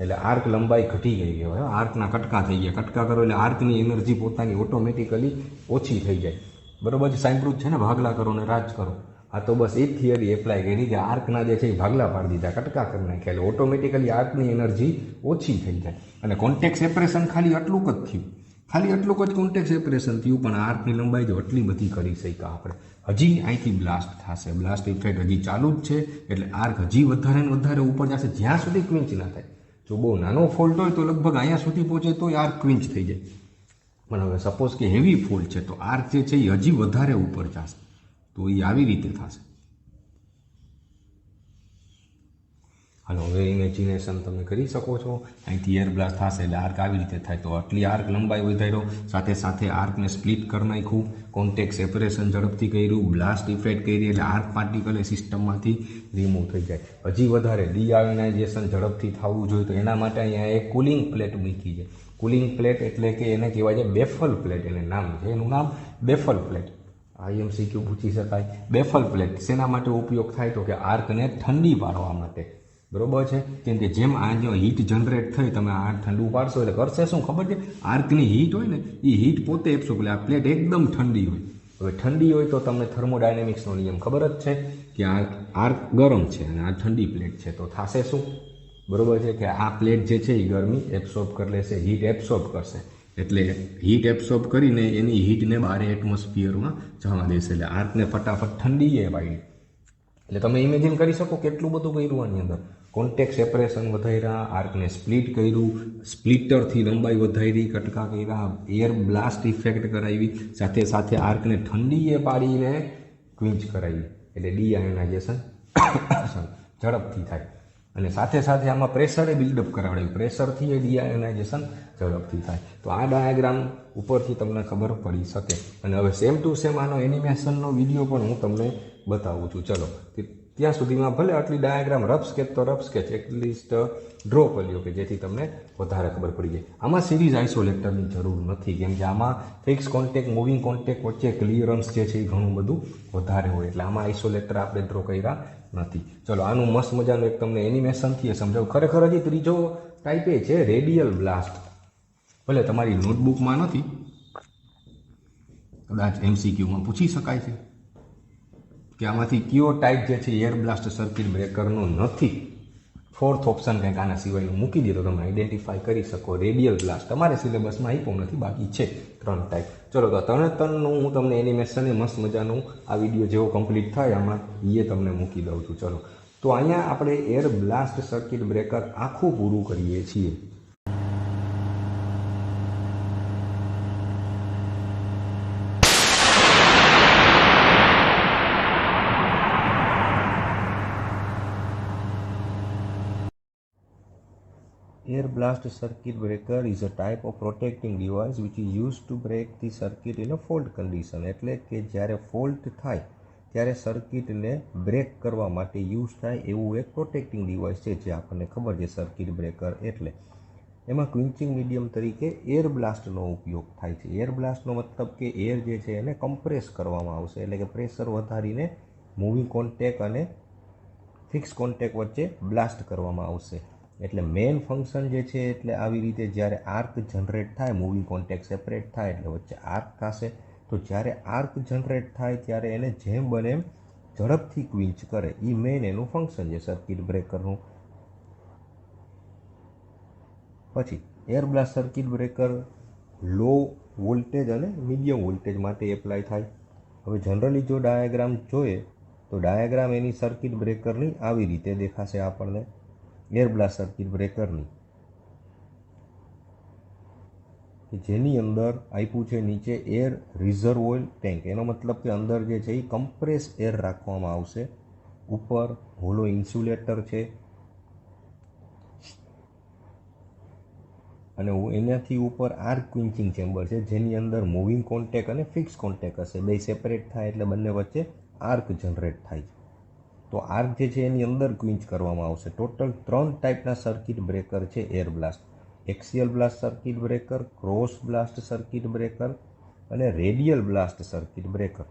એટલે આર્ક લંબાઈ ઘટી ગઈ કહેવાય. આર્કના કટકા થઈ ગયા. કટકા કરો એટલે આર્કની એનર્જી પોતાની ઓટોમેટિકલી ઓછી થઈ જાય. બરોબર છે? સાંભળ્યું છે ને, ભાગલા કરો ને રાજ કરો. હા, તો બસ એ જ થિયરી એપ્લાય કરી કે આર્કના જે છે એ ભાગલા પાડી દીધા, કટકા કરી નાખ્યા એટલે ઓટોમેટિકલી આર્કની એનર્જી ઓછી થઈ જાય. અને કોન્ટેક્ટ સેપરેશન ખાલી આટલું જ થયું, ખાલી આટલું જ કોન્ટેક્ટ સેપરેશન થયું, પણ આર્કની લંબાઈ જો આટલી બધી કરી શક્યા આપણે. હજી અહીંથી બ્લાસ્ટ થશે, બ્લાસ્ટ ઇફેક્ટ હજી ચાલુ જ છે એટલે આર્ક હજી વધારે ને વધારે ઉપર જશે જ્યાં સુધી ક્વિન્ચ ના થાય. જો બહુ નાનો ફોલ્ટ હોય તો લગભગ અહીંયા સુધી પહોંચે તો આર્ક ક્વિન્ચ થઈ જાય. પણ હવે સપોઝ કે હેવી ફોલ્ટ છે તો આર્ક જે છે એ હજી વધારે ઉપર જશે, તો એ આવી રીતે થશે. હાલો, હવે ઇમેજિનેશન તમે કરી શકો છો. અહીંથી એર બ્લાસ્ટ થશે એટલે આર્ક આવી રીતે થાય. તો આટલી આર્ક લંબાઈ વધાર્યો, સાથે સાથે આર્કને સ્પ્લિટ કરી નાખ્યું, કોન્ટેક્ટ સેપરેશન ઝડપથી કર્યું, બ્લાસ્ટ ઇફેક્ટ કરી એટલે આર્ક પાર્ટિકલ એ સિસ્ટમમાંથી રિમૂવ થઈ જાય. હજી વધારે ડીઆયોનાઇઝેશન ઝડપથી થવું જોઈએ તો એના માટે અહીંયા એક કુલિંગ પ્લેટ મૂકી છે. કુલિંગ પ્લેટ એટલે કે એને કહેવાય છે બેફલ પ્લેટ, એને નામ છે, એનું નામ બેફલ પ્લેટ. IMCQ પૂછી શકાય. બેફલ પ્લેટ શેના માટે ઉપયોગ થાય તો કે આર્કને ઠંડી પાડવા માટે. બરોબર છે? કેમ કે જેમ આ જો હીટ જનરેટ થઈ, તમે આ ઠંડુ પાડશો એટલે કરશે શું ખબર છે? આર્કની હીટ હોય ને એ હીટ પોતે એબ્સોર્બ, એટલે આ પ્લેટ એકદમ ઠંડી હોય. હવે ઠંડી હોય તો તમને થર્મોડાયનેમિક્સનો નિયમ ખબર જ છે કે આ આર્ક ગરમ છે અને આ ઠંડી પ્લેટ છે, તો થશે શું? બરોબર છે કે આ પ્લેટ જે છે એ ગરમી એબ્સોર્બ કરી લેશે, હીટ એબ્સોર્બ કરશે. એટલે હીટ એબ્સોર્બ કરીને એની હીટને બહાર એટમોસ્ફિયરમાં જવા દેશે એટલે આર્કને ફટાફટ ઠંડી એ પાડી. એટલે તમે ઇમેજિન કરી શકો કેટલું બધું કર્યું આની અંદર. કોન્ટેક્ટ સેપરેશન વધાર્યા, આર્કને સ્પ્લિટ કર્યું, સ્પ્લિટરથી લંબાઈ વધારી, કટકા કર્યા, એર બ્લાસ્ટ ઇફેક્ટ કરાવી, સાથે સાથે આર્કને ઠંડીએ પાડીને ક્વિન્ચ કરાવી એટલે ડીઆયોનાઇઝેશન ઝડપથી થાય. અને સાથે સાથે આમાં પ્રેશરે બિલ્ડઅપ કરાવડાવ્યું, પ્રેશરથી એ ડીઆયોનાઇઝેશન ઝડપથી થાય. તો આ ડાયાગ્રામ ઉપરથી તમને ખબર પડી શકે. અને હવે સેમ ટુ સેમ આનો એનિમેશનનો વિડીયો પણ હું તમને બતાવું છું. ચલો, ત્યાં સુધીમાં ભલે આટલી ડાયાગ્રામ રફ સ્કેચ તો રફ સ્કેચ એટલીસ્ટ ડ્રો કરી લો કે જેથી તમને વધારે ખબર પડી જાય. આમાં સિરીઝ આઇસોલેટરની જરૂર નથી, કેમ કે આમાં ફિક્સ કોન્ટેક્ટ, મૂવિંગ કોન્ટેક્ટ વચ્ચે ક્લિયરન્સ જે છે એ ઘણું બધું વધારે હોય એટલે આમાં આઇસોલેટર આપણે ડ્રો કર્યા નથી. ચલો, આનું મસ્ત મજાનું એક તમને એનિમેશનથી એ સમજાવું. ખરેખર હજી ત્રીજો ટાઈપ એ છે રેડિયલ બ્લાસ્ટ. ભલે તમારી નોટબુકમાં નથી, કદાચ MCQમાં પૂછી શકાય છે કે આમાંથી કયો ટાઈપ જે છે એર બ્લાસ્ટ સર્કિટ બ્રેકરનો નથી. ફોર્થ ઓપ્શન કંઈક આના સિવાયનું મૂકી દે તો તમે આઈડેન્ટિફાઈ કરી શકો. રેડિયલ બ્લાસ્ટ તમારે સિલેબસમાં આપ્યો નથી, બાકી છે 3 ટાઈપ. ચલો, તો ત્રણનું હું તમને એનિમેશન મસ્ત મજાનું આ વિડીયો જેવો કમ્પ્લીટ થાય આમાં એ તમને મૂકી દઉં છું. ચલો, તો અહીંયા આપણે એર બ્લાસ્ટ સર્કિટ બ્રેકર આખું પૂરું કરીએ છીએ. Air blast circuit breaker is a type of protecting device which is used to break the circuit in a fault condition. એટલે કે જ્યારે ફોલ્ટ થાય ત્યારે સર્કિટને બ્રેક કરવા માટે યુઝ થાય એવું એક પ્રોટેક્ટિંગ ડિવાઇસ છે જે આપણને ખબર છે સર્કિટ બ્રેકર એટલે. એમાં ક્વિન્ચિંગ મીડિયમ તરીકે એર બ્લાસ્ટનો ઉપયોગ થાય છે. એર બ્લાસ્ટનો મતલબ કે એર જે છે એને કમ્પ્રેસ કરવામાં આવશે, એટલે કે પ્રેશર વધારીને મૂવિંગ કોન્ટેક અને ફિક્સ કોન્ટેક વચ્ચે બ્લાસ્ટ કરવામાં આવશે. એટલે મેઇન ફંક્શન જે છે એટલે આવી રીતે જ્યારે આર્ક જનરેટ થાય, મૂવિંગ કોન્ટેક્ટ સેપરેટ થાય એટલે વચ્ચે આર્ક થશે. તો જ્યારે આર્ક જનરેટ થાય ત્યારે એને જેમ બને એમ ઝડપથી ક્વિન્ચ કરે, એ મેઇન એનું ફંક્શન છે સર્કિટ બ્રેકરનું. પછી air blast circuit breaker low voltage અને મીડિયમ વોલ્ટેજ માટે એપ્લાય થાય. હવે જનરલી જો ડાયાગ્રામ જોઈએ તો ડાયાગ્રામ એની સર્કિટ બ્રેકરની આવી રીતે દેખાશે આપણને, એર બ્લાસ્ટ સર્કિટ બ્રેકરની, કે જેની અંદર આપ્યું છે નીચે એર રિઝર્વોયર ટેન્ક. એનો મતલબ કે અંદર જે છે એ કમ્પ્રેસ એર રાખવામાં આવશે. ઉપર હોલો ઇન્સ્યુલેટર છે અને એનાથી ઉપર આર્ક ક્વિન્ચિંગ ચેમ્બર છે જેની અંદર મૂવિંગ કોન્ટેક અને ફિક્સ કોન્ટેક હશે. બે સેપરેટ થાય એટલે બંને વચ્ચે આર્ક જનરેટ થાય છે. તો આર્ક જે છે એની અંદર ક્વિન્ચ કરવામાં આવશે. ટોટલ 3 ટાઈપના સર્કિટ બ્રેકર છે air blast. Axial blast circuit breaker, cross blast circuit breaker અને રેડિયલ બ્લાસ્ટ સર્કિટ બ્રેકર.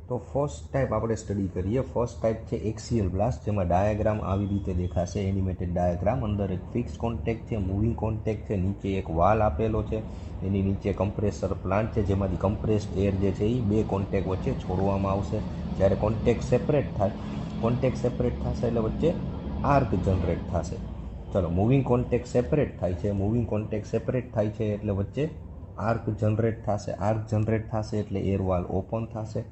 તો ફર્સ્ટ ટાઈપ આપણે સ્ટડી કરીએ. ફર્સ્ટ ટાઈપ છે એક્સિયલ બ્લાસ્ટ, જેમાં ડાયાગ્રામ આવી રીતે દેખાશે, એનિમેટેડ ડાયાગ્રામ. અંદર એક ફિક્સ કોન્ટેક્ટ છે, મૂવિંગ કોન્ટેક્ટ છે, નીચે એક વાલ આપેલો છે, એની નીચે કમ્પ્રેસર પ્લાન્ટ છે, જેમાંથી કમ્પ્રેસ્ડ એર જે છે એ બે કોન્ટેક્ટ વચ્ચે છોડવામાં આવશે. જ્યારે કોન્ટેક્ટ સેપરેટ થશે એટલે વચ્ચે આર્ક જનરેટ થશે. ચલો, મૂવિંગ કોન્ટેક્ટ સેપરેટ થાય છે એટલે વચ્ચે આર્ક જનરેટ થશે એટલે એરવાલ ઓપન થશે.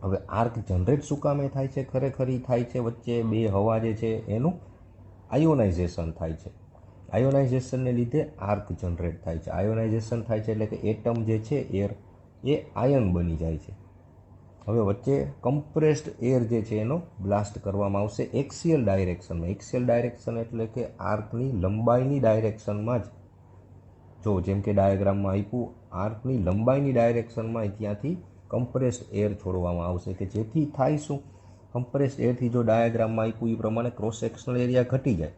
હવે આર્ક જનરેટ શું કામે થાય છે? ખરેખર થાય છે વચ્ચે બે હવા જે છે એનું આયોનાઇઝેશન થાય છે. આયોનાઇઝેશનને લીધે આર્ક જનરેટ થાય છે. આયોનાઇઝેશન થાય છે એટલે કે એટમ જે છે એર એ આયન બની જાય છે. હવે વચ્ચે કમ્પ્રેસ્ડ એર જે છે એનો બ્લાસ્ટ કરવામાં આવશે એક્સિયલ ડાયરેક્શનમાં. એક્સિયલ ડાયરેક્શન એટલે કે આર્કની લંબાઈની ડાયરેક્શનમાં જ. જો જેમ કે ડાયાગ્રામમાં આપ્યું, આર્કની લંબાઈની ડાયરેક્શનમાં ત્યાંથી કમ્પ્રેસ્ડ એર છોડવામાં આવશે, કે જેથી થાય શું? કમ્પ્રેસ્ડ એરથી જો ડાયાગ્રામમાં આપ્યું એ પ્રમાણે ક્રોસ સેક્શનલ એરિયા ઘટી જાય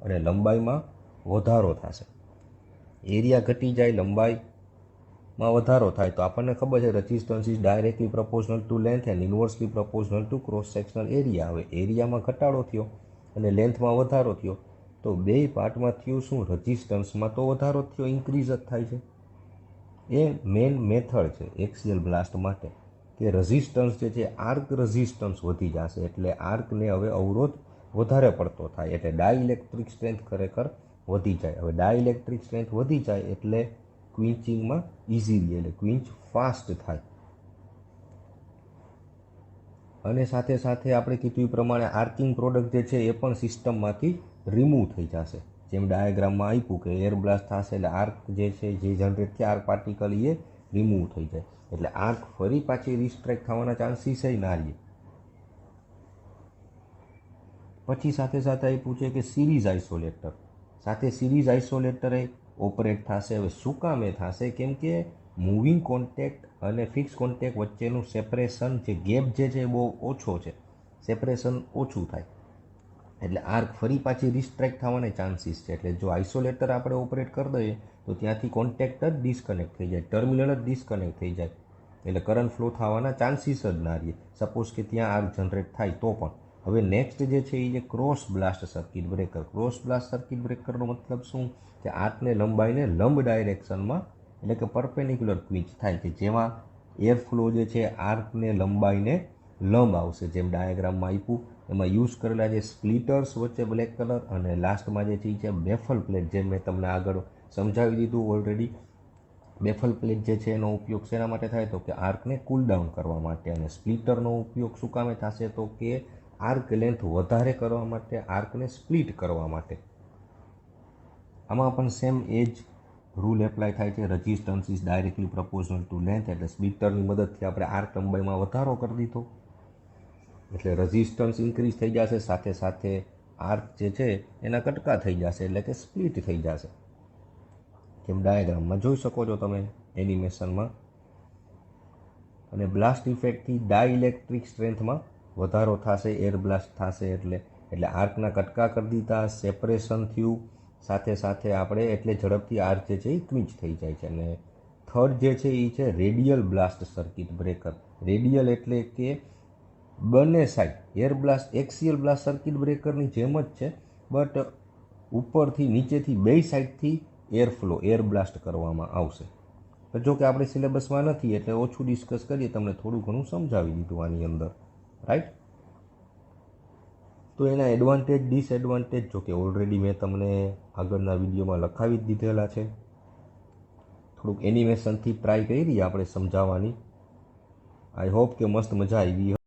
અને લંબાઈમાં વધારો થશે. એરિયા ઘટી જાય, લંબાઈમાં વધારો થાય તો આપણને ખબર છે resistance is directly proportional to length and inversely proportional to cross sectional area. હવે એરિયામાં ઘટાડો થયો અને લેન્થમાં વધારો થયો તો બે પાર્ટમાં થયું શું? રેઝિસ્ટન્સમાં તો વધારો થયો, ઇન્ક્રીઝ જ થાય છે. એ મેઇન મેથડ છે એક્સિયલ બ્લાસ્ટ માટે, કે રેઝિસ્ટન્સ જે છે આર્ક રેઝિસ્ટન્સ વધી જશે એટલે આર્કને હવે અવરોધ વધારે પડતો થાય એટલે ડાઇલેક્ટ્રિક સ્ટ્રેન્થ ખરેખર વધી જાય. હવે ડાઇલેક્ટ્રિક સ્ટ્રેન્થ વધી જાય એટલે ક્વિન્ચિંગમાં ઇઝીલી, એટલે ક્વિન્ચ ફાસ્ટ થાય. અને સાથે સાથે આપણે કીધું એ પ્રમાણે આર્કિંગ પ્રોડક્ટ જે છે એ પણ સિસ્ટમમાંથી રિમૂવ થઈ જશે. જેમ ડાયાગ્રામમાં આપ્યું કે એર બ્લાસ્ટ થશે એટલે આર્ક જે છે જે જનરેટ થયા આર્ક પાર્ટિકલ એ રિમૂવ થઈ જાય એટલે આર્ક ફરી પાછી રિસ્ટ્રેક્ટ થવાના ચાન્સીસ ના રહે. પછી સાથે સાથે આપ્યું છે કે સિરીઝ આઇસોલેટર એ ઓપરેટ થશે. હવે શું કામ એ થશે? કેમ કે મૂવિંગ કોન્ટેક્ટ અને ફિક્સ કોન્ટેક્ટ વચ્ચેનું સેપરેશન, જે ગેપ જે છે બહુ ઓછો છે, સેપરેશન ઓછું થાય એટલે આર્ક ફરી પાછી રિસ્ટ્રેક્ટ થવાના ચાન્સીસ છે. એટલે જો આઇસોલેટર આપણે ઓપરેટ કરી દઈએ તો ત્યાંથી કોન્ટેક્ટ જ ડિસ્કનેક્ટ થઈ જાય, ટર્મિનલ જ ડિસ્કનેક્ટ થઈ જાય એટલે કરંટ ફ્લો થવાના ચાન્સીસ જ ના રહે. સપોઝ કે ત્યાં આર્ક જનરેટ થાય તો પણ. હવે નેક્સ્ટ જે છે એ cross blast circuit breaker. Cross blast circuit બ્રેકરનો મતલબ શું? કે આર્કને લંબાઈને લંબ ડાયરેક્શનમાં એટલે કે પરપેન્ડિક્યુલર ક્વિચ થાય, કે જેમાં એર ફ્લો જે છે આર્કને લંબાઈને લંબ આવશે. જેમ ડાયાગ્રામમાં આપ્યું એમાં યુઝ કરેલા જે સ્પ્લિટર્સ વચ્ચે બ્લેક કલર અને લાસ્ટમાં જે છે બેફલ પ્લેટ, જેમ મેં તમને આગળ સમજાવી દીધું ઓલરેડી. બેફલ પ્લેટ જે છે એનો ઉપયોગ શેના માટે થાય? તો કે આર્કને કૂલ ડાઉન કરવા માટે. અને સ્પ્લિટરનો ઉપયોગ શું કામે થશે? તો કે આર્ક લેન્થ વધારે કરવા માટે, આર્કને સ્પ્લિટ કરવા માટે. આમાં પણ સેમ એજ રૂલ એપ્લાય થાય છે. Resistance is directly proportional to length એટલે સ્પ્લિટરની મદદથી આપણે આર્ક લંબાઈમાં વધારો કરી દીધો એટલે રેઝિસ્ટન્સ ઇન્ક્રીઝ થઈ જશે, સાથે સાથે આર્ક જે છે એના કટકા થઈ જશે એટલે કે સ્પ્લિટ થઈ જશે. જેમ ડાયાગ્રામમાં જોઈ શકો છો તમે એનિમેશનમાં. અને બ્લાસ્ટ ઇફેક્ટથી ડાઇલેક્ટ્રિક સ્ટ્રેન્થમાં વધારો થશે, એર બ્લાસ્ટ થશે એટલે આર્કના કટકા કરી દીધા, સેપરેશન થયું, સાથે સાથે આપણે એટલે ઝડપથી આર્ક જે છે એ ક્વિચ થઈ જાય છે. અને થર્ડ જે છે એ છે radial blast circuit breaker. Radial એટલે કે બંને side air blast, axial blast circuit બ્રેકરની જેમ જ છે, બટ ઉપરથી નીચેથી બે સાઈડથી એરફ્લો, એર બ્લાસ્ટ કરવામાં આવશે. જો કે આપણે સિલેબસમાં નથી એટલે ઓછું ડિસ્કસ કરીએ, તમને થોડું ઘણું સમજાવી દીધું આની અંદર, રાઈટ. તો એના એડવાન્ટેજ ડિસએડવાન્ટેજ જો કે ઓલરેડી મેં તમને આગળના વિડીયોમાં લખાવી જ દીધેલા છે. થોડુંક એનિમેશનથી ટ્રાય કરી આપણે સમજાવવાની. આઈ હોપ કે મસ્ત મજા આવી.